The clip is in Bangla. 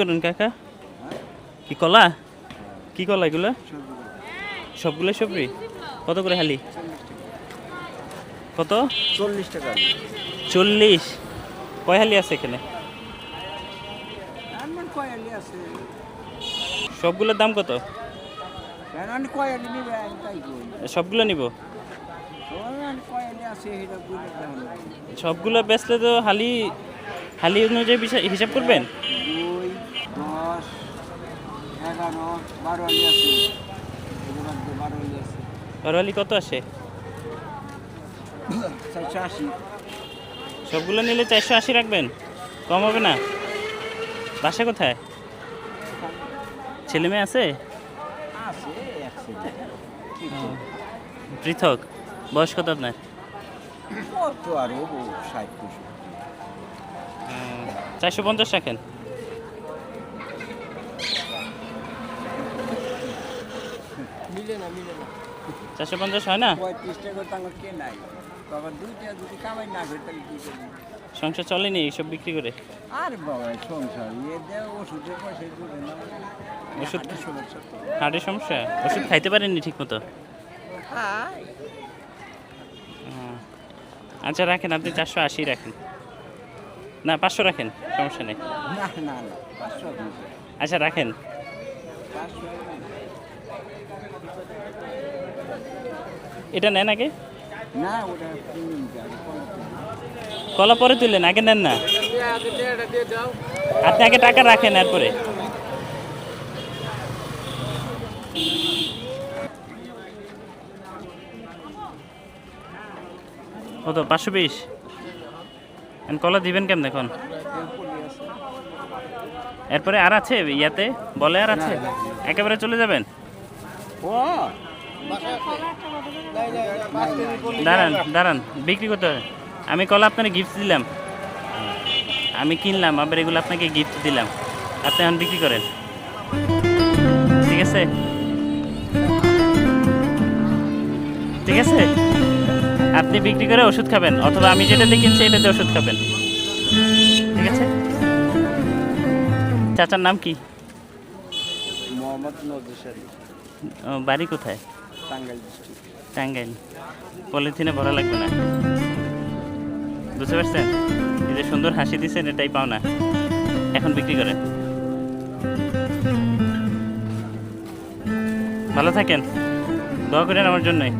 করেন কাকা? কি কলা? কি কলা এগুলো? সবগুলো সবজি কত করে হালি? কত? 40 টাকা। 40? কয় হালি আছে এখানে? এমন কয়ালি আছে। সবগুলোর দাম কত? কেন কয়ালি নিবে তাই কই। সবগুলো নিব। কয়ালি আছে এটা বুঝে দাম। সবগুলো বেচলে তো হালি হালি অনুযায়ী হিসাব করবেন? 2, 10, 11, 12 আলি আছে। এগুলো 12 আলি আছে। বারোয়ালি কত আসে? 480। সবগুলো নিলে 480 রাখবেন? কম হবে না? বাসা কোথায়? ছেলে মেয়ে আছে? আছে এক ছেলে। পৃথক? বয়স কত আপনার? কত আর হবো 60-65। 450 রাখেন। মিলে না 450 হয় না? 35 টাকা টাকা কে নাই। বাবা দুইটা যদি কামাই না করে তাহলে কি করবি? সংসার চলেনি এইসব বিক্রি করে? আর বাবা সংসার দেয় ওষুধের পয়সা জুড়ে না। ওষুধ সমস্যা তো। হার্টের সমস্যা? ওষুধ খাইতে পারেননি ঠিক মতো? হাই আচ্ছা রাখেন, আপনি 480 রাখেন, না 500 রাখেন, সমস্যা নেই। না না না 500 দিন। আচ্ছা রাখেন। 500 এটা নেন আগে। না ওটা কিনুন যাবে কলা পরে তুললেন, আগে নেন না। আপনি আগে টাকা রাখেন এরপরে। কত? 520? কলা দিবেন কেমন এখন? এরপরে আর আছে ইয়াতে বলে আর আছে? একেবারে চলে যাবেন? ও দাঁড়ান দাঁড়ান, বিক্রি করতে হবে। আমি কলা আপনাকে গিফট দিলাম, আমি কিনলাম, আবার এগুলো আপনাকে গিফট দিলাম, আপনি এখন বিক্রি করেন, ঠিক আছে? ঠিক আছে, আপনি বিক্রি করে ওষুধ খাবেন, অথবা আমি যেটাতে কিনছি এটাতে ওষুধ খাবেন, ঠিক আছে? চাচার নাম কি? মোহাম্মদ নজরুল। বাড়ি কোথায়? টাঙ্গাইল ডিস্ট্রিক্ট। টাঙ্গাইল। পলিথিনে ভরা লাগবে না, বুঝতে পারছেন? এই যে সুন্দর হাসি দিচ্ছেন এটাই পাও না। এখন বিক্রি করেন, ভালো থাকেন, দোয়া করেন আমার জন্যই।